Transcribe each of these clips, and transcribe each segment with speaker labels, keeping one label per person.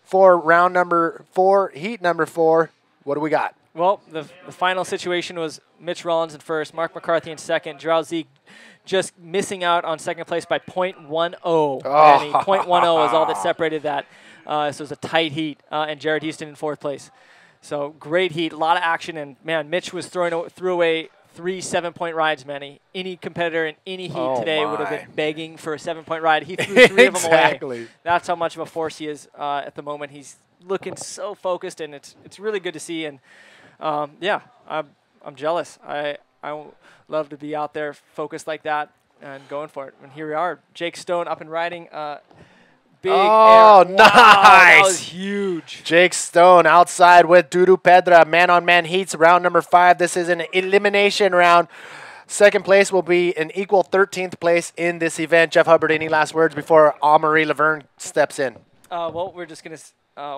Speaker 1: For round number 4, heat number 4, what do we got?
Speaker 2: Well, the final situation was Mitch Rollins in first, Mark McCarthy in second, Gerald Zeke just missing out on second place by .10.
Speaker 1: Oh.
Speaker 2: And .10 is all that separated that. So it was a tight heat, and Jared Houston in fourth place. So great heat, a lot of action, and man, Mitch was threw away 3 7-point rides, Manny. Any competitor in any heat today would have been begging for a 7-point ride. He threw 3 of them away. That's how much of a force he is at the moment. He's looking so focused, and it's really good to see. And yeah, I'm jealous. I love to be out there focused like that and going for it. And here we are, Jake Stone up and riding. Big air.
Speaker 1: Wow,
Speaker 2: nice! That was huge.
Speaker 1: Jake Stone outside with Dudu Pedra. Man-on-man heats, round number 5. This is an elimination round. Second place will be an equal 13th place in this event. Jeff Hubbard, any last words before Amaury Laverne steps in?
Speaker 2: Well, we're just going to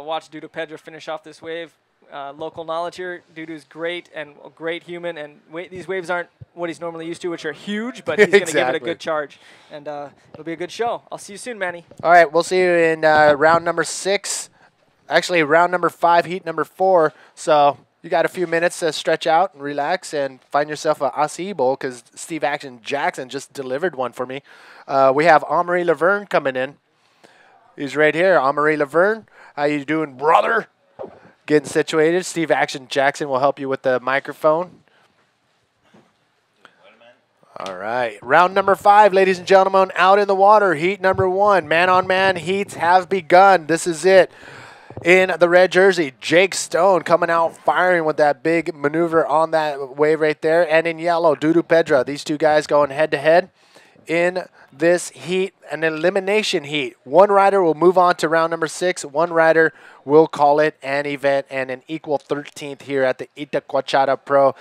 Speaker 2: watch Dudu Pedra finish off this wave. Local knowledge here. Dudu's great and a great human, and these waves aren't what he's normally used to, which are huge, but he's going to give it a good charge, and it'll be a good show. I'll see you soon, Manny.
Speaker 1: All right, we'll see you in round number 6. Actually, round number 5, heat number 4. So you got a few minutes to stretch out and relax and find yourself a acai bowl because Steve Action Jackson just delivered one for me. We have Amaury Laverne coming in. He's right here. Amaury Laverne, how you doing, brother? Getting situated. Steve Action Jackson will help you with the microphone. All right. Round number 5, ladies and gentlemen, out in the water. Heat number 1. Man-on-man heats have begun. This is it. In the red jersey, Jake Stone coming out firing with that big maneuver on that wave right there. And in yellow, Dudu Pedra. These two guys going head-to-head in this heat, an elimination heat. One rider will move on to round number 6. One rider will call it an event and an equal 13th here at the Itacoatiara Pro.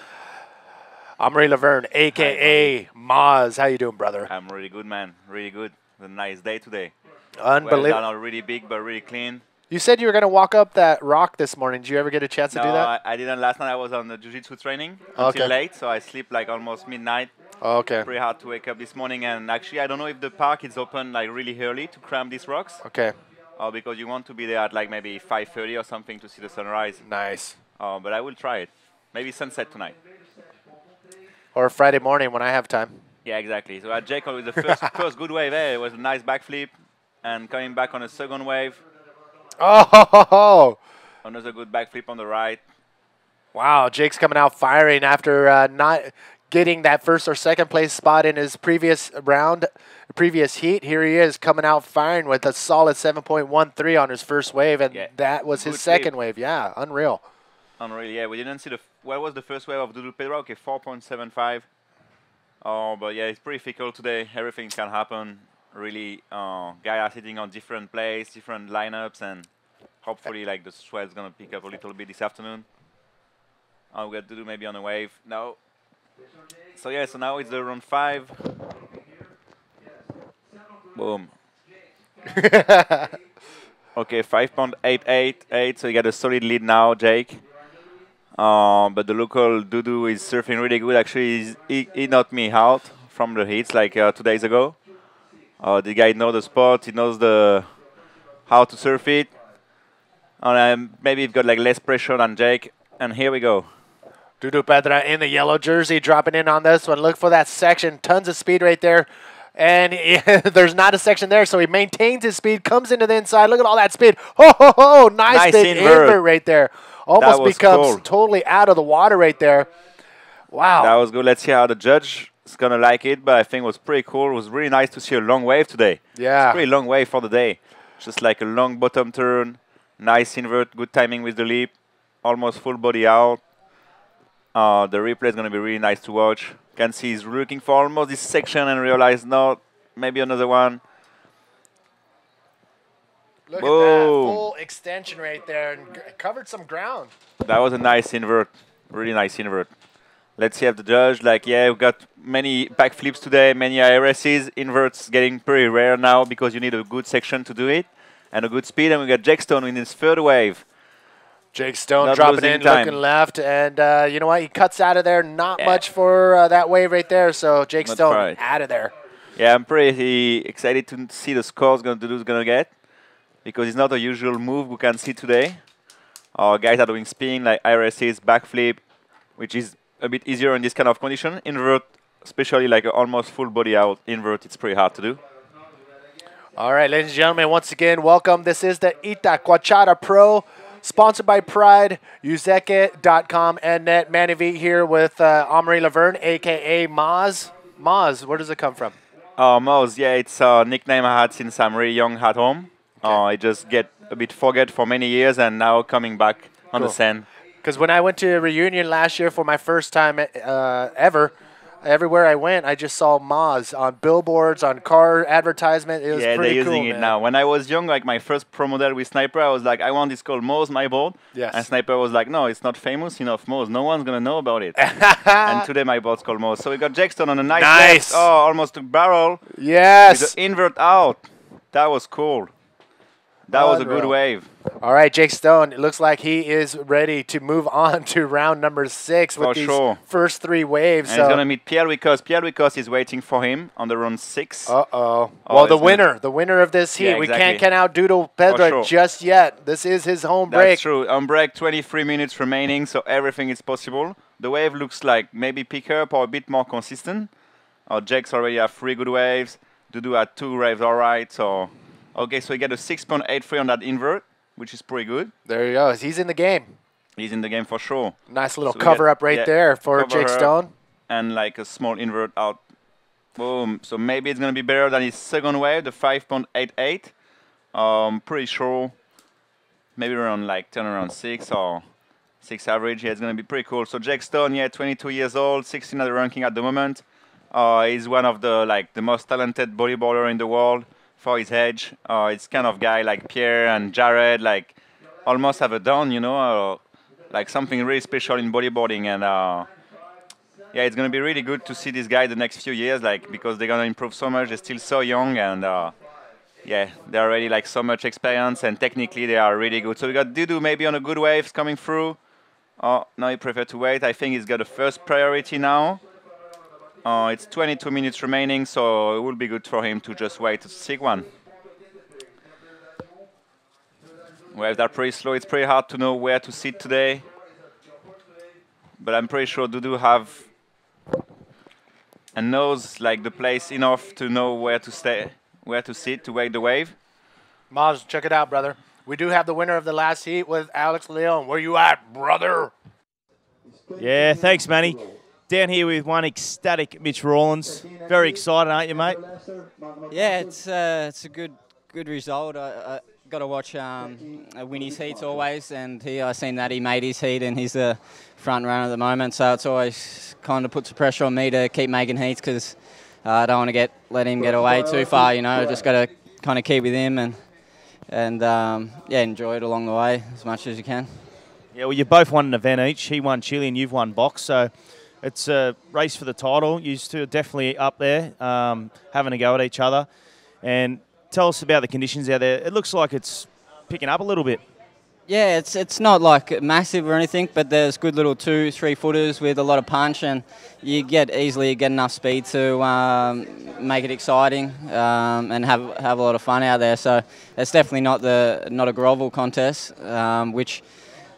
Speaker 1: Amaury Laverne, a.k.a. Maz. How you doing, brother?
Speaker 3: I'm really good, man. Really good. It's a nice day today.
Speaker 1: Unbelievable.
Speaker 3: Well done, really big but really clean.
Speaker 1: You said you were going to walk up that rock this morning. Did you ever get a chance to do that?
Speaker 3: I didn't. Last night I was on the jiu-jitsu training until late, so I sleep like almost midnight.
Speaker 1: Okay.
Speaker 3: Pretty hard to wake up this morning, and actually I don't know if the park is open like really early to climb these rocks.
Speaker 1: Okay.
Speaker 3: Because you want to be there at like maybe 5:30 or something to see the sunrise.
Speaker 1: Nice.
Speaker 3: But I will try it. Maybe sunset tonight.
Speaker 1: Or Friday morning when I have time.
Speaker 3: Yeah, exactly. So at Jake with the first good wave there, it was a nice backflip, and coming back on a second wave.
Speaker 1: Oh!
Speaker 3: Another good backflip on the right.
Speaker 1: Wow, Jake's coming out firing after not getting that first or second place spot in his previous round, previous heat. Here he is coming out firing with a solid 7.13 on his first wave, and that was his second wave. Yeah, unreal.
Speaker 3: Unreal, yeah. We didn't see what was the first wave of Dudu Pedra? Okay, 4.75. Oh, but yeah, it's pretty difficult today. Everything can happen. Really, guys are sitting on different places, different lineups, and hopefully, like the swell's gonna pick up a little bit this afternoon. We got Dudu maybe on a wave. No. So yeah, so now it's the round 5. Boom. Okay, 5.888. So you got a solid lead now, Jake. But the local Dudu is surfing really good. Actually, he knocked me out from the heats like 2 days ago. The guy knows the spot. He knows how to surf it. And maybe he's got like less pressure than Jake. And here we go.
Speaker 1: Dudu Pedra in the yellow jersey dropping in on this one. Look for that section. Tons of speed right there. And there's not a section there, so he maintains his speed, comes into the inside. Look at all that speed. Ho, ho, ho. Nice big invert right there. Almost becomes totally out of the water right there. Wow.
Speaker 3: That was good. Let's see how the judge is going to like it, but I think it was pretty cool. It was really nice to see a long wave today.
Speaker 1: Yeah.
Speaker 3: It's a pretty long wave for the day. Just like a long bottom turn, nice invert, good timing with the leap, almost full body out. The replay is going to be really nice to watch. Can see he's looking for almost this section and realize, no, maybe another one.
Speaker 1: Look at that full extension right there and covered some ground.
Speaker 3: That was a nice invert, really nice invert. Let's see if the judge, like, yeah, we've got many backflips today, many IRSs. Inverts getting pretty rare now because you need a good section to do it and a good speed. And we got Jake Stone in his third wave.
Speaker 1: Jake Stone dropping in, looking left, and you know what? He cuts out of there. Not much for that wave right there. So Jake Stone out of there.
Speaker 3: Yeah, I'm pretty excited to see the scores Dudu's gonna get. because it's not a usual move we can see today. Guys are doing spin like IRSs, backflip, which is a bit easier in this kind of condition. Invert, especially like an almost full body out invert, it's pretty hard to do.
Speaker 1: All right, ladies and gentlemen, once again, welcome. This is the Itacoatiara Pro, sponsored by Pride, Uzeke.com, and Net. Manny V here with Amaury Laverne, a.k.a. Maz. Maz, where does it come from?
Speaker 3: Mouse, yeah, it's a nickname I had since I'm really young at home.
Speaker 1: Okay.
Speaker 3: I just get a bit forget for many years, and now coming back on the scene.
Speaker 1: Because when I went to a reunion last year for my first time ever, everywhere I went, I just saw Maz on billboards, on car advertisement. It was
Speaker 3: Yeah,
Speaker 1: pretty
Speaker 3: they're
Speaker 1: cool,
Speaker 3: using it
Speaker 1: man.
Speaker 3: now. When I was young, like my first pro model with Sniper, I was like, I want this called Moz, my board.
Speaker 1: Yes.
Speaker 3: And Sniper was like, no, it's not famous enough, Moz. No one's going to know about it. And today my board's called Moz. So we got Jake Stone on a nice left. Oh, almost a barrel.
Speaker 1: Yes.
Speaker 3: With the invert out. That was cool. That was a good
Speaker 1: Unreal.
Speaker 3: wave.
Speaker 1: All right, Jake Stone, it looks like he is ready to move on to round number 6 with
Speaker 3: For
Speaker 1: these
Speaker 3: sure.
Speaker 1: first 3 waves.
Speaker 3: And he's going to meet Pierre Wicos. Pierre Wicos is waiting for him on the round 6.
Speaker 1: Uh-oh. Well, the winner of this heat.
Speaker 3: Yeah,
Speaker 1: We
Speaker 3: exactly.
Speaker 1: can't out Doodle Pedro
Speaker 3: sure.
Speaker 1: just yet. This is his home break.
Speaker 3: That's true. On break, 23 minutes remaining, so everything is possible. The wave looks like maybe pick up or a bit more consistent. Jake's already have 3 good waves. Dudu had 2 waves all right. So, okay, so he get a 6.83 on that invert, which is pretty good.
Speaker 1: There he goes. He's in the game.
Speaker 3: He's in the game for sure.
Speaker 1: Nice little
Speaker 3: So we
Speaker 1: cover
Speaker 3: get-
Speaker 1: up right
Speaker 3: yeah,
Speaker 1: there for
Speaker 3: cover
Speaker 1: Jake
Speaker 3: up.
Speaker 1: Stone.
Speaker 3: And like a small invert out. Boom. So maybe it's going to be better than his second wave, the 5.88. Pretty sure. Maybe around like 10 around 6 or 6 average. Yeah, it's going to be pretty cool. So Jake Stone, yeah, 22 years old, 16 at the ranking at the moment. He's one of the most talented bodyboarder in the world for his age. It's kind of guy like Pierre and Jared, like almost have a done, like something really special in bodyboarding. And yeah, it's going to be really good to see this guy the next few years, like because they're going to improve so much. They're still so young, and yeah, they're already like so much experience, and technically they are really good. So we got Dudu maybe on a good waves coming through. No, he prefer to wait. I think he's got the first priority now. It's 22 minutes remaining, so it will be good for him to just wait to seek one. Waves are pretty slow. It's pretty hard to know where to sit today. But I'm pretty sure Dudu have and knows like the place enough to know where to stay, where to sit to wait the wave.
Speaker 1: Maz, check it out, brother. We do have the winner of the last heat with Alex Leon. Where you at, brother?
Speaker 4: Yeah, thanks, Manny. Down here with one ecstatic Mitch Rawlins. Very excited, aren't you, mate?
Speaker 5: Yeah, it's a good result. I got to watch win his heats always, and I seen that he made his heat, and he's the front runner at the moment. So it's always kind of puts the pressure on me to keep making heats because I don't want to let him get away too far. Just got to kind of keep with him and yeah, enjoy it along the way as much as you can.
Speaker 4: Yeah, well, you both won an event each. He won Chile and you've won box, so it's a race for the title. You two are definitely up there, having a go at each other. And tell us about the conditions out there. It looks like it's picking up a little bit.
Speaker 5: Yeah, it's not like massive or anything, but there's good little 2-3 footers with a lot of punch, and you easily get enough speed to make it exciting and have a lot of fun out there. So it's definitely not a grovel contest, which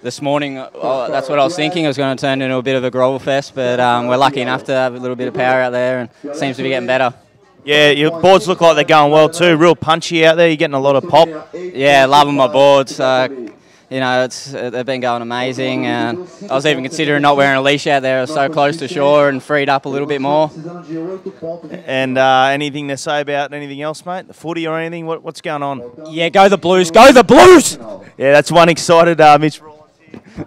Speaker 5: this morning that's what I was thinking. It was going to turn into a bit of a grovel fest, but we're lucky enough to have a little bit of power out there, and it seems to be getting better.
Speaker 4: Yeah, your boards look like they're going well too. Real punchy out there. You're getting a lot of pop.
Speaker 5: Yeah, loving my boards. They've been going amazing, and I was even considering not wearing a leash out there. I was so close to shore and freed up a little bit more.
Speaker 4: And anything to say about anything else, mate? The footy or anything? What's going on?
Speaker 5: Yeah, go the Blues! Go the Blues!
Speaker 4: Yeah, that's one excited Mitch Rawlins here.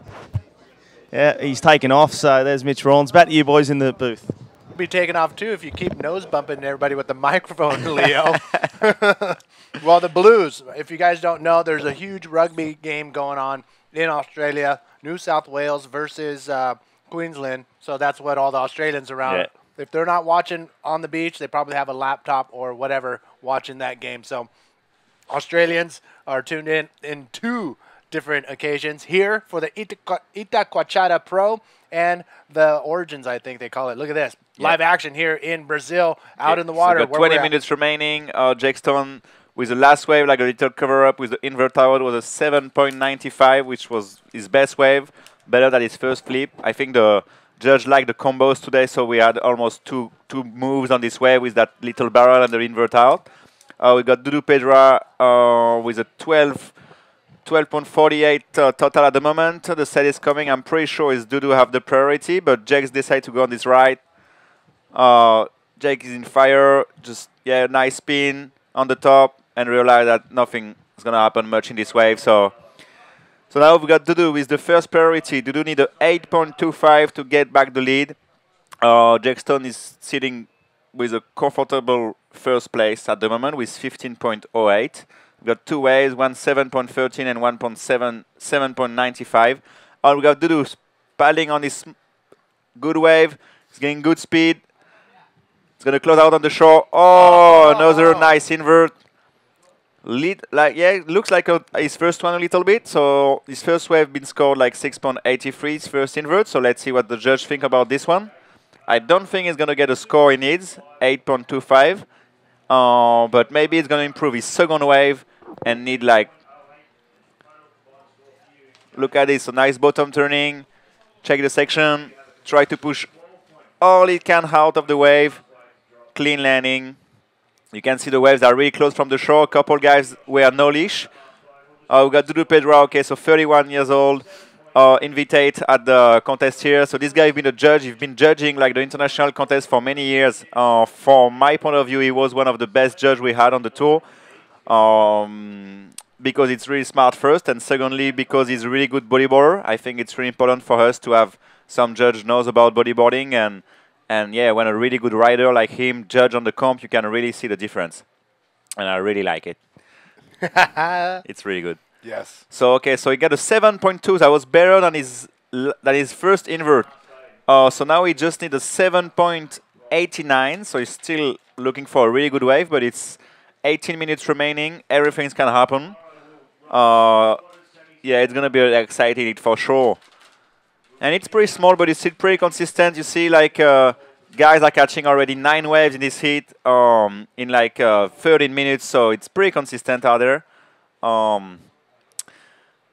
Speaker 4: Yeah, he's taken off, so there's Mitch Rawlins. Back to you boys in the booth.
Speaker 1: Be taken off too if you keep nose bumping everybody with the microphone, Leo. Well, the Blues, if you guys don't know, there's a huge rugby game going on in Australia, New South Wales versus Queensland. So that's what all the Australians around.
Speaker 3: Yeah.
Speaker 1: If they're not watching on the beach, they probably have a laptop or whatever watching that game. So Australians are tuned in 2 different occasions here for the Itacoatiara Pro and the Origins, I think they call it. Look at this.
Speaker 3: Yeah.
Speaker 1: Live action here in Brazil, out in the
Speaker 3: So
Speaker 1: water.
Speaker 3: got
Speaker 1: where
Speaker 3: 20
Speaker 1: we're at.
Speaker 3: minutes remaining. Jake Stone with the last wave, like a little cover-up with the invert out, was a 7.95, which was his best wave, better than his first flip. I think the judge liked the combos today, so we had almost two moves on this wave with that little barrel and the invert out. We got Dudu Pedra with a 12.48 total at the moment. The set is coming. I'm pretty sure is Dudu have the priority, but Jake's decided to go on this right. Jake is in fire. Just, yeah, nice spin on the top and realize that nothing is going to happen much in this wave. So now we got Dudu with the first priority. Dudu need a 8.25 to get back the lead. Jake Stone is sitting with a comfortable first place at the moment with 15.08. We got two waves, one 7.13 and 7.95. We got Dudu paddling on this good wave. He's getting good speed. It's gonna close out on the shore. Oh, another nice invert. It looks like his first one a little bit. So his first wave been scored like 6.83, his first invert. So let's see what the judge think about this one. I don't think he's gonna get a score he needs, 8.25. But maybe it's gonna improve his second wave and need like. Look at this, a nice bottom turning. Check the section. Try to push all it can out of the wave. Clean landing. You can see the waves are really close from the shore. A couple guys were no leash. We got Dudu Pedra, okay, so 31 years old. Invitate at the contest here. So this guy has been a judge. He's been judging like the international contest for many years. From my point of view, he was one of the best judges we had on the tour. Because it's really smart first, and secondly, because he's a really good bodyboarder. I think it's really important for us to have some judge knows about bodyboarding, and yeah, when a really good rider like him judge on the comp, you can really see the difference. And I really like it. It's really good.
Speaker 1: Yes.
Speaker 3: So okay, so he got a 7.2. That was better than his first invert. So now he just needs a 7.89. So he's still looking for a really good wave, but it's 18 minutes remaining. Everything's can happen. Yeah, it's gonna be exciting for sure. And it's pretty small, but it's still pretty consistent. You see, like guys are catching already 9 waves in this heat in like 13 minutes. So it's pretty consistent out there.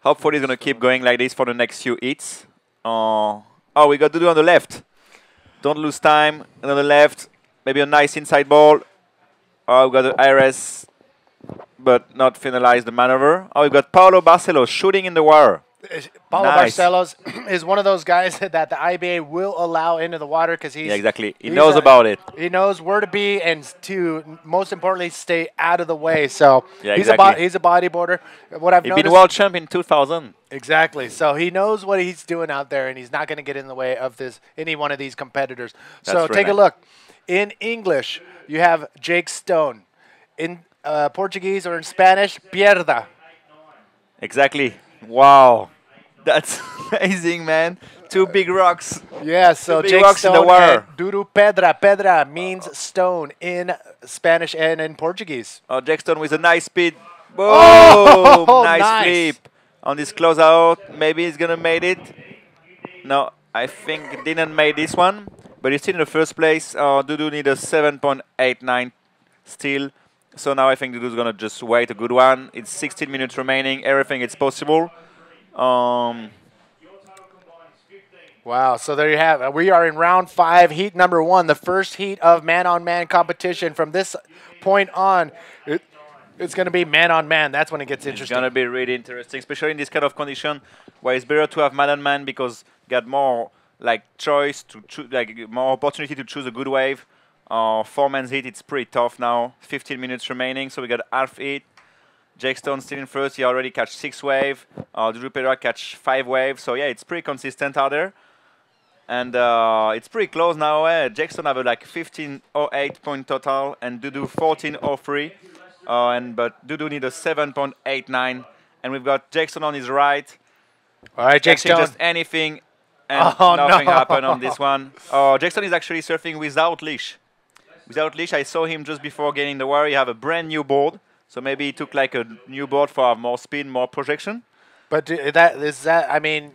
Speaker 3: Hopefully, it's gonna keep going like this for the next few heats. Oh, we got Dudu on the left. Don't lose time. And on the left, maybe a nice inside ball. We got the IRS, but not finalized the maneuver. We got Paulo Barcelos shooting in the water.
Speaker 1: Paulo
Speaker 3: Nice.
Speaker 1: Barcelos is one of those guys that the IBA will allow into the water because he's
Speaker 3: Yeah, exactly. He knows about it.
Speaker 1: He knows where to be and to most importantly stay out of the way. So
Speaker 3: Yeah,
Speaker 1: he's
Speaker 3: exactly.
Speaker 1: he's a bodyboarder. What I've
Speaker 3: He's
Speaker 1: noticed
Speaker 3: been world champ in 2000.
Speaker 1: exactly. So he knows what he's doing out there, and he's not going to get in the way of any one of these competitors. So
Speaker 3: That's
Speaker 1: take
Speaker 3: right.
Speaker 1: a look. In English, you have Jake Stone. In Portuguese or in Spanish, pierda.
Speaker 3: Exactly. Wow. That's amazing, man. 2 big rocks.
Speaker 1: Yeah, so
Speaker 3: big
Speaker 1: Jake
Speaker 3: rocks in the
Speaker 1: Stone
Speaker 3: water.
Speaker 1: and Dudu Pedra. Pedra means stone in Spanish and in Portuguese.
Speaker 3: Jackson with a nice speed. Boom!
Speaker 1: Oh,
Speaker 3: nice,
Speaker 1: nice.
Speaker 3: flip. On this closeout. Maybe he's going to make it. No, I think he didn't make this one. But he's still in the first place. Dudu need a 7.89 still. So now I think Dudu's going to just wait a good one. It's 16 minutes remaining. Everything is possible.
Speaker 1: Wow, so there you have it. We are in round 5, heat number 1, the first heat of man-on-man competition. From this point on, it's going to be man-on-man. That's when it gets
Speaker 3: It's
Speaker 1: interesting.
Speaker 3: going to be really interesting, especially in this kind of condition where it's better to have man-on-man because you got more like choice to choose, like more opportunity to choose a good wave. 4-man's heat, it's pretty tough now. 15 minutes remaining, so we got half heat. Jake Stone still in first. He already catch 6 wave. Dudu Pedra catch 5 waves. So yeah, it's pretty consistent out there. And it's pretty close now. Jake Stone have like 15.08 point total and Dudu 14.03. But Dudu need a 7.89. And we've got Jake Stone on his right.
Speaker 1: All right, Jake
Speaker 3: Catching
Speaker 1: Stone.
Speaker 3: just anything. And
Speaker 1: Oh,
Speaker 3: nothing
Speaker 1: no.
Speaker 3: happened on this one. Jake Stone is actually surfing without leash. Without leash, I saw him just before getting the wire. He have a brand new board. So maybe he took like a new board for more spin, more projection.
Speaker 1: But I mean,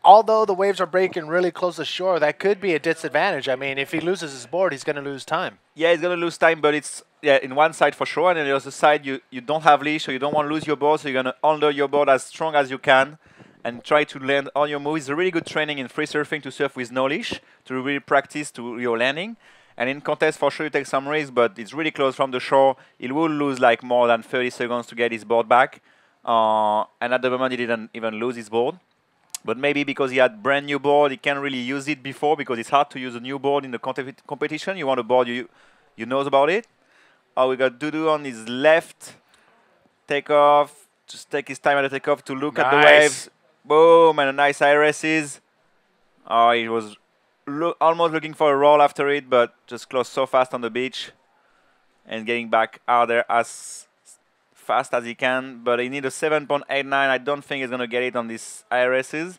Speaker 1: although the waves are breaking really close to shore, that could be a disadvantage. I mean, if he loses his board, he's going to lose time.
Speaker 3: Yeah, he's gonna lose time, but it's in one side for sure, and on the other side you don't have leash, so you don't want to lose your board, so you're gonna under your board as strong as you can, and try to land on your move. It's a really good training in free surfing to surf with no leash to really practice to your landing. And in contest, for sure, you take some risks, but it's really close from the shore. He will lose like more than 30 seconds to get his board back, and at the moment he didn't even lose his board. But maybe because he had brand new board, he can't really use it before because it's hard to use a new board in the competition. You want a board you knows about it. Oh, we got Dudu on his left. Take off. Just take his time at the takeoff to look at the waves. Boom, and a nice IRSs. Oh, he was almost looking for a roll after it, but just closed so fast on the beach and getting back out there as fast as he can, but he needs a 7.89. I don't think he's going to get it on these IRSs.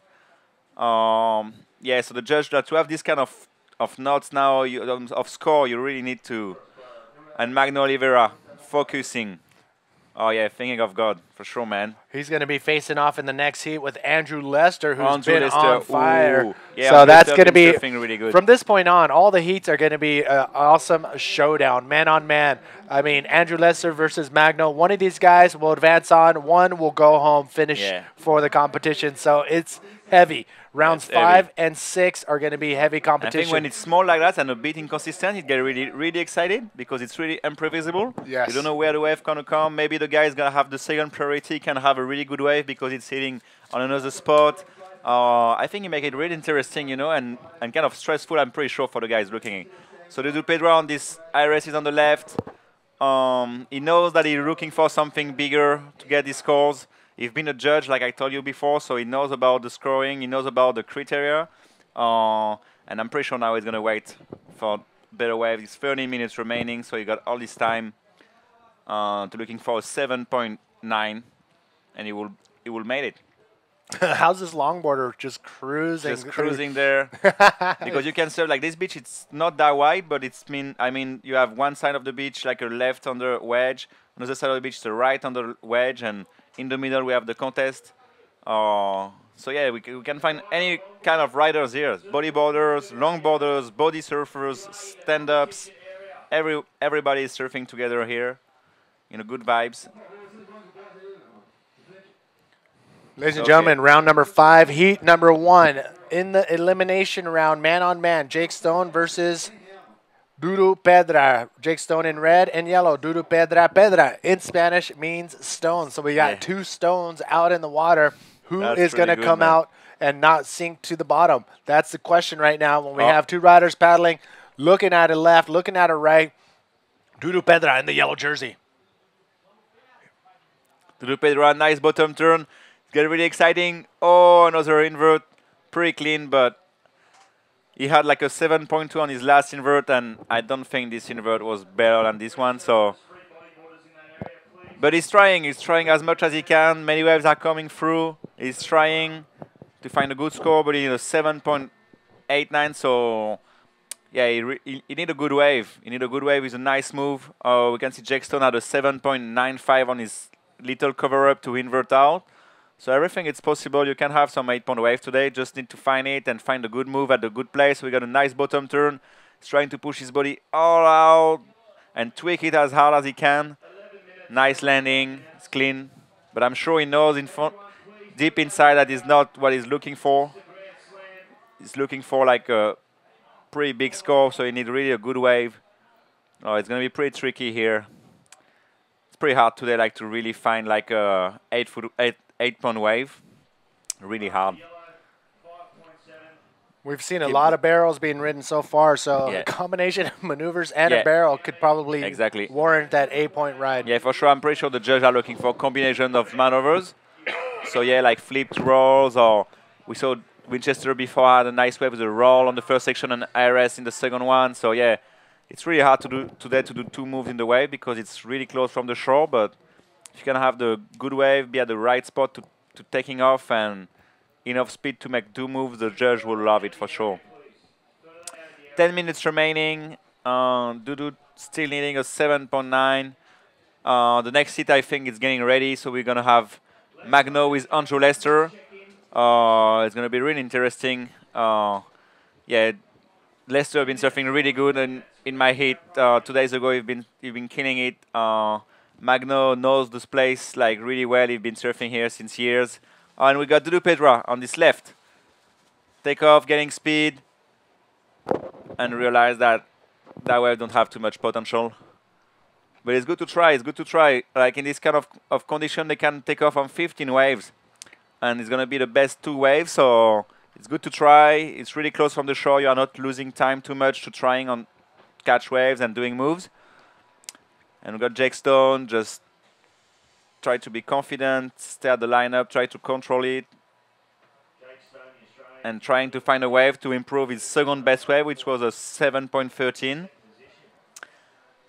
Speaker 3: Yeah, so the judge, to have this kind of notes now, of score, you really need to. And Magno Oliveira, focusing. Oh, yeah, thinking of God, for sure, man.
Speaker 1: He's going to be facing off in the next heat with Andrew Lester, who's been on fire.
Speaker 3: Ooh. Yeah,
Speaker 1: so that's going to be,
Speaker 3: really good.
Speaker 1: From this point on, all the heats are going to be an awesome showdown, man on man. I mean, Andrew Lester versus Magno. One of these guys will advance on. One will go home, finish for the competition. So it's heavy. Rounds 5 and 6 are going to be heavy competition.
Speaker 3: I think when it's small like that and a bit inconsistent, it gets really excited because it's really imprevisible.
Speaker 1: Yes.
Speaker 3: You don't know where the wave going to come. Maybe the guy is going to have the second priority, can have a really good wave because it's hitting on another spot. I think you make it really interesting, you know, and kind of stressful, I'm pretty sure, for the guys looking. So they do Pedro on this IRS is on the left. He knows that he's looking for something bigger to get his scores. He's been a judge, like I told you before, so he knows about the scoring, he knows about the criteria. And I'm pretty sure now he's going to wait for better wave. It's 30 minutes remaining, so he got all this time to looking for a 7.9, and he will make it.
Speaker 1: How's this longboarder just cruising?
Speaker 3: Just cruising there. Because you can surf like this beach, it's not that wide, but I mean, you have one side of the beach like a left under wedge, another side of the beach the right under wedge, and in the middle we have the contest. So yeah, we can find any kind of riders here. Bodyboarders, longboarders, body surfers, stand-ups. Everybody is surfing together here. You know, good vibes.
Speaker 1: Ladies and gentlemen, round number 5, heat number 1. In the elimination round, man-on-man, Jake Stone versus Duro Pedra. Jake Stone in red and yellow. Duro Pedra. Pedra in Spanish means stone. So we got 2 stones out in the water. Who is going to come out and not sink to the bottom? That's the question right now when we have 2 riders paddling, looking at it left, looking at it right. Duro Pedra in the yellow jersey.
Speaker 3: Duro Pedra, nice bottom turn. It's getting really exciting. Oh, another invert. Pretty clean, but he had like a 7.2 on his last invert, and I don't think this invert was better than this one. So, but he's trying as much as he can. Many waves are coming through. He's trying to find a good score, but he needs a 7.89. So, yeah, he need a good wave. He need a good wave with a nice move. We can see Jake Stone had a 7.95 on his little cover up to invert out. So everything is possible. You can have some 8-point wave today. Just need to find it and find a good move at a good place. We got a nice bottom turn. He's trying to push his body all out and tweak it as hard as he can. Nice landing. It's clean. But I'm sure he knows deep inside that is not what he's looking for. He's looking for like a pretty big score, so he needs really a good wave. Oh, it's going to be pretty tricky here. It's pretty hard today, like to really find like a 8-point wave. Really hard.
Speaker 1: We've seen a lot of barrels being ridden so far, so a combination of maneuvers and a barrel could probably warrant that 8-point ride.
Speaker 3: Yeah, for sure. I'm pretty sure the judges are looking for a combination of maneuvers. So yeah, like flipped rolls, or we saw Winchester before had a nice wave with a roll on the first section and IRS in the second one. So yeah, it's really hard to do today to do 2 moves in the wave because it's really close from the shore, but if you can have the good wave, be at the right spot to taking off and enough speed to make 2 moves, the judge will love it for sure. 10 minutes remaining. Dudu still needing a 7.9. The next hit, I think, is getting ready, so we're going to have Magno with Andrew Lester. It's going to be really interesting. Yeah, Lester have been surfing really good, and in my heat 2 days ago, you've been killing it. Magno knows this place like really well. He's been surfing here since years. And we got Dudu Pedra on this left. Take off, getting speed, and realize that that wave don't have too much potential. But it's good to try. It's good to try. Like in this kind of condition, they can take off on 15 waves, and it's gonna be the best 2 waves. So it's good to try. It's really close from the shore. You are not losing time too much to trying on catch waves and doing moves. And we got Jake Stone, just try to be confident, stay at the lineup, try to control it, and trying to find a wave to improve his second best wave, which was a 7.13.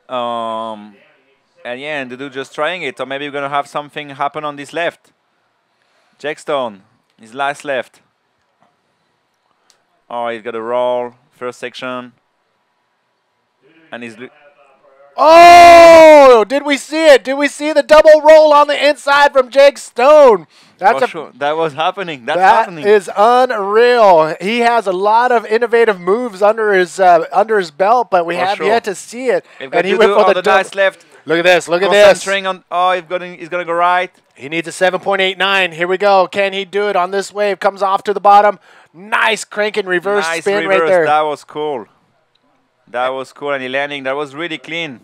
Speaker 3: And yeah, and Dudu just trying it, or maybe we're gonna have something happen on this left. Jake Stone, his last left. Oh, he's got a roll, first section, and he's.
Speaker 1: Oh, did we see it? Did we see the double roll on the inside from Jake Stone?
Speaker 3: That's sure. That was happening. That's
Speaker 1: that
Speaker 3: happening.
Speaker 1: is unreal. He has a lot of innovative moves under his belt, but we have yet to see it.
Speaker 3: And he went for the nice left.
Speaker 1: Look at this. Look at this.
Speaker 3: Concentrating on. Oh, he's gonna go right.
Speaker 1: He needs a 7.89. Here we go. Can he do it on this wave? Comes off to the bottom. Nice crank and reverse spin right there.
Speaker 3: That was cool. That was cool, and he landing. That was really clean.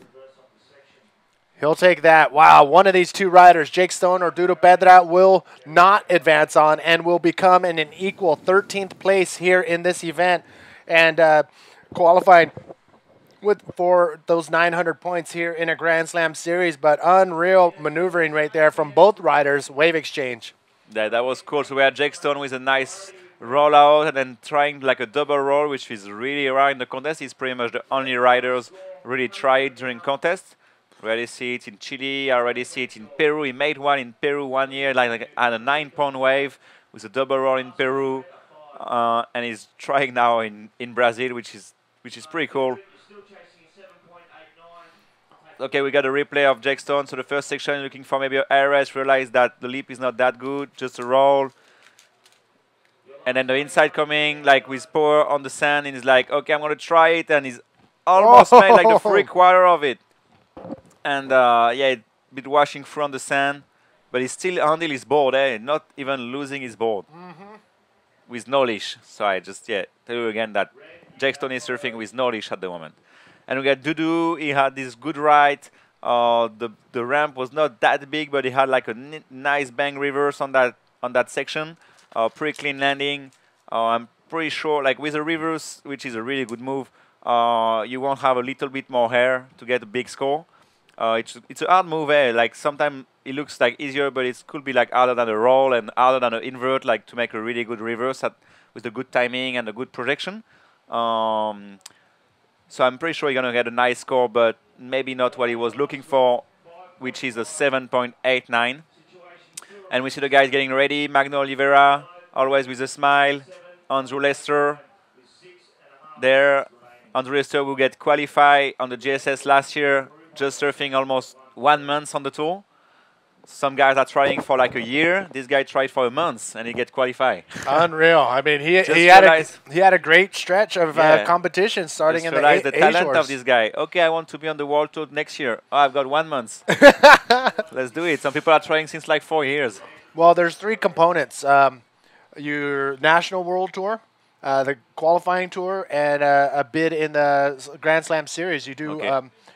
Speaker 1: He'll take that. Wow, one of these 2 riders, Jake Stone or Dudu Pedra, will not advance on and will become in an equal 13th place here in this event and qualifying for those 900 points here in a Grand Slam series. But unreal maneuvering right there from both riders, wave exchange.
Speaker 3: That was cool. So we had Jake Stone with a nice rollout and then trying like a double roll, which is really rare in the contest. He's pretty much the only riders really try it during contests. Already see it in Chile. I already see it in Peru. He made one in Peru 1 year, like at a 9-pound wave with a double roll in Peru, and he's trying now in Brazil, which is pretty cool. Okay, we got a replay of Jake Stone. So the first section, looking for maybe an ARS, realized that the leap is not that good, just a roll. And then the inside coming, like with power on the sand, and he's like, okay, I'm going to try it. And he's almost made like the 3/4 of it. And yeah, a bit washing through on the sand. But he still handle his board, not even losing his board. With no leash. So I just, tell you again that Jake Stone is surfing with no leash at the moment. And we got Dudu. He had this good ride. The ramp was not that big, but he had like a nice bang reverse on that section. Pretty clean landing. I'm pretty sure, like with a reverse, which is a really good move, you won't have a little bit more hair to get a big score. It's a hard move, Like sometimes it looks like easier, but it could be like harder than a roll and harder than an invert, like to make a really good reverse with a good timing and a good projection. So I'm pretty sure you're gonna get a nice score, but maybe not what he was looking for, which is a 7.89. And we see the guys getting ready. Magno Oliveira, always with a smile. Andrew Lester. There, Andrew Lester will get qualified on the GSS last year, just surfing almost 1 month on the tour. Some guys are trying for like a year. This guy tried for a month, and he get qualified.
Speaker 1: Unreal. I mean, he had a great stretch of competition starting in the
Speaker 3: talent of this guy. Okay, I want to be on the World Tour next year. Oh, I've got 1 month. Let's do it. Some people are trying since like 4 years.
Speaker 1: Well, there's 3 components. Your National World Tour, the qualifying tour, and a bid in the Grand Slam Series. You do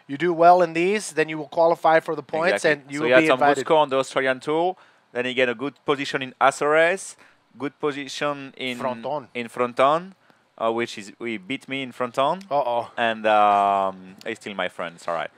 Speaker 1: you do well in these, then you will qualify for the points, and you will be invited. So you had some good
Speaker 3: score on the Australian Tour, then you get a good position in Azores, good position in Fronton, which is we beat me in Fronton. And he's still my friend. It's all right.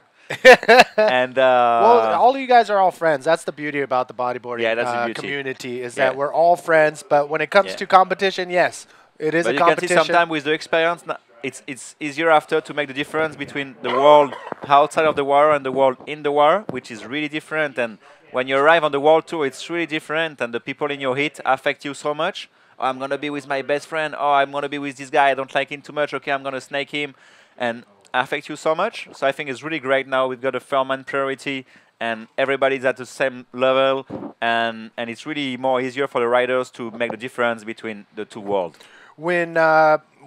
Speaker 3: And
Speaker 1: well, all of you guys are all friends. That's the beauty about the bodyboarding community, is that we're all friends. But when it comes to competition, yes, it is a competition.
Speaker 3: You can see sometimes with the experience, it's easier after to make the difference between the world outside of the water and the world in the water, which is really different. And when you arrive on the World Tour, it's really different, and the people in your heat affect you so much. Oh, I'm gonna be with my best friend. Oh, I'm gonna be with this guy. I don't like him too much. Okay, I'm gonna snake him, and affect you so much. So I think it's really great now. We've got a Fairman priority, and everybody's at the same level, and it's really more easier for the riders to make the difference between the two worlds.
Speaker 1: When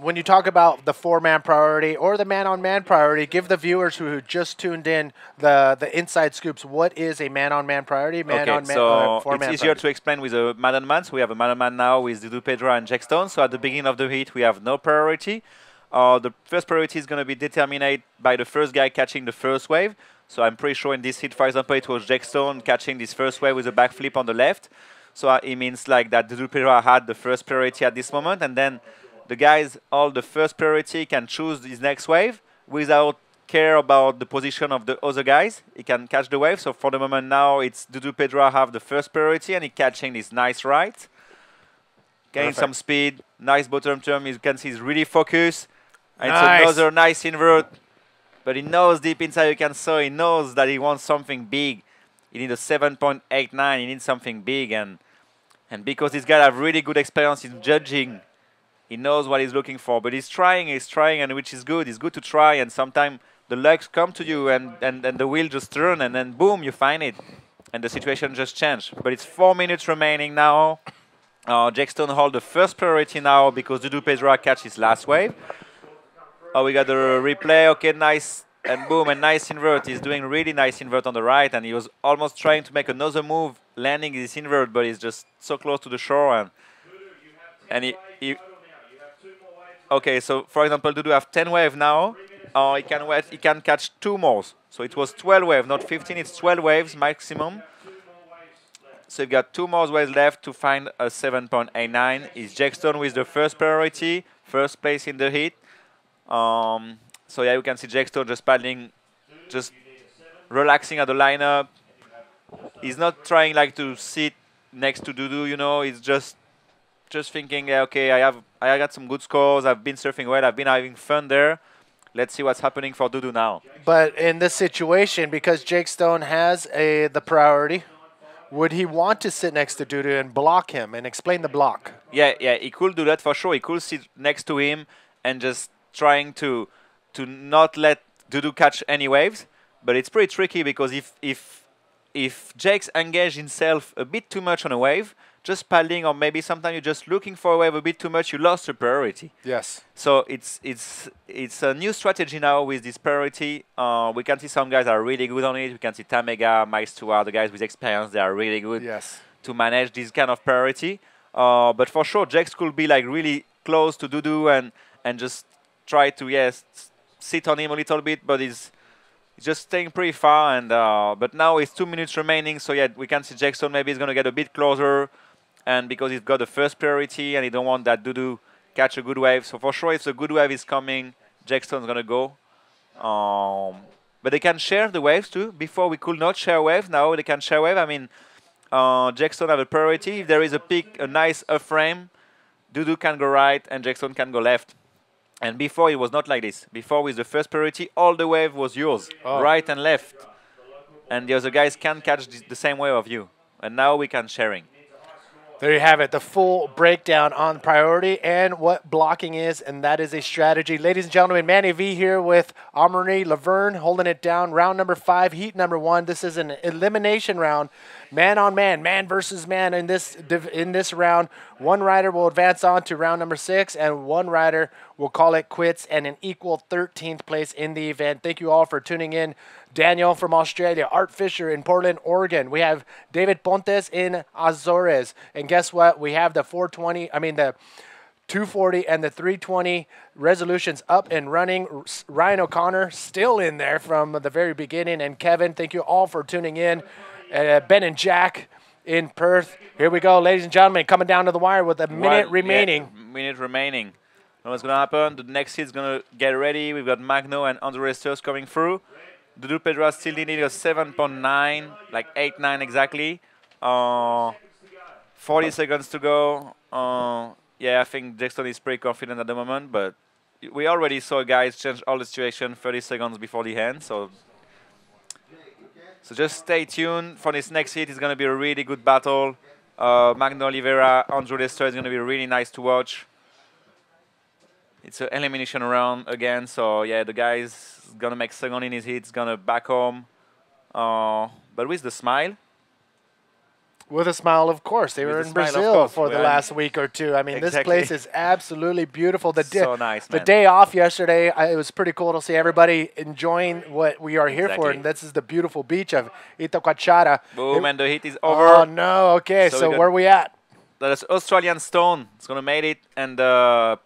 Speaker 1: when you talk about the four-man priority or the man-on-man priority, give the viewers who just tuned in the inside scoops. What is a man-on-man priority?
Speaker 3: Okay, so it's easier to explain with a man-on-man. So we have a man-on-man now with Dudu Pedra and Jack Stone. So at the beginning of the heat, we have no priority. The first priority is going to be determined by the first guy catching the first wave. So I'm pretty sure in this heat, for example, it was Jack Stone catching this first wave with a backflip on the left. So it means like that Dudu Pedra had the first priority at this moment, and then the guys all the first priority can choose his next wave without care about the position of the other guys. He can catch the wave. So for the moment now, it's Dudu Pedra have the first priority, and he catching this nice right. Gaining some speed, nice bottom turn. You can see he's really focused. And it's another nice invert. But he knows deep inside, you can see, he knows that he wants something big. He needs a 7.89. He needs something big. And because this guy have really good experience in judging, he knows what he's looking for. But he's trying, and which is good. It's good to try. And sometimes the lucks come to you, and the wheel just turn, and then boom, you find it. And the situation just changed. But it's 4 minutes remaining now. Jack Stone hold the first priority now because Dudu Pedra catch his last wave. Oh, we got the replay. Okay, nice. And boom, a nice invert. He's doing really nice invert on the right. And he was almost trying to make another move, landing this invert, but he's just so close to the shore. And he okay, so for example, Dudu have 10 wave now. He can catch 2 more. So it was 12 waves, not 15. It's 12 waves maximum. So you've got 2 more waves left to find a 7.89. Is Jack Stone with the first priority, first place in the heat. So yeah, you can see Jack Stone just paddling, just relaxing at the lineup. He's not trying like to sit next to Dudu, you know. He's just thinking, yeah, okay, I got some good scores. I've been surfing well. I've been having fun there. Let's see what's happening for Dudu now.
Speaker 1: But in this situation, because Jake Stone has the priority, would he want to sit next to Dudu and block him and explain the block?
Speaker 3: Yeah, he could do that for sure. He could sit next to him and just trying to not let Dudu catch any waves. But it's pretty tricky because if Jake's engaged himself a bit too much on a wave, just paddling, or maybe sometimes you're just looking for a wave a bit too much, you lost the priority.
Speaker 1: Yes.
Speaker 3: So it's a new strategy now with this priority. We can see some guys are really good on it. We can see Tamega, Mike Stewart, the guys with experience, they are really good to manage this kind of priority. But for sure, Jax could be like really close to Dudu and just try to sit on him a little bit, but he's just staying pretty far. And but now it's 2 minutes remaining, so yeah, we can see Jackson maybe is going to get a bit closer, and because he's got the first priority and he don't want that Dudu catch a good wave. So for sure, if a good wave is coming, Jackson's going to go. But they can share the waves too. Before we could not share wave, now they can share wave. I mean, Jackson have a priority. If there is a nice frame, Dudu can go right and Jackson can go left. And before, it was not like this. Before, with the first priority, all the wave was yours, right and left. And the other guys can catch the same wave of you. And now we can sharing.
Speaker 1: There you have it, the full breakdown on priority and what blocking is, and that is a strategy. Ladies and gentlemen, Manny V here with Amaury Laverne holding it down. Round number 5, heat number 1. This is an elimination round, man on man, man versus man. In this round, one rider will advance on to round number 6, and one rider will call it quits and an equal 13th place in the event. Thank you all for tuning in. Daniel from Australia, Art Fisher in Portland, Oregon. We have David Pontes in Azores. And guess what? We have the 240 and the 320 resolutions up and running. Ryan O'Connor still in there from the very beginning. And Kevin, thank you all for tuning in. Ben and Jack in Perth. Here we go, ladies and gentlemen, coming down to the wire with a minute remaining.
Speaker 3: Yeah, minute remaining. What's going to happen? The next hit is going to get ready. We've got Magno and Andre Steurs coming through. Dudu Pedra still needing a 7.9, like 8.9 exactly. 40 seconds to go. Yeah, I think Jackson is pretty confident at the moment, but we already saw guys change all the situation 30 seconds before the end. So just stay tuned for this next hit. It's going to be a really good battle. Magno Oliveira, Andre Steurs is going to be really nice to watch. It's an elimination round again, so yeah, the guy's gonna make second in his hit, he's gonna back home. But with the smile,
Speaker 1: With a smile, of course. They were in Brazil for the last week or two. I mean, this place is absolutely beautiful.
Speaker 3: So nice, man.
Speaker 1: The day off yesterday, it was pretty cool to see everybody enjoying what we are here for, and this is the beautiful beach of Itacoatiara.
Speaker 3: Boom, and the heat is over.
Speaker 1: Oh, no. Okay, so where are we at?
Speaker 3: That's Australian stone. It's going to make it, and Brazil.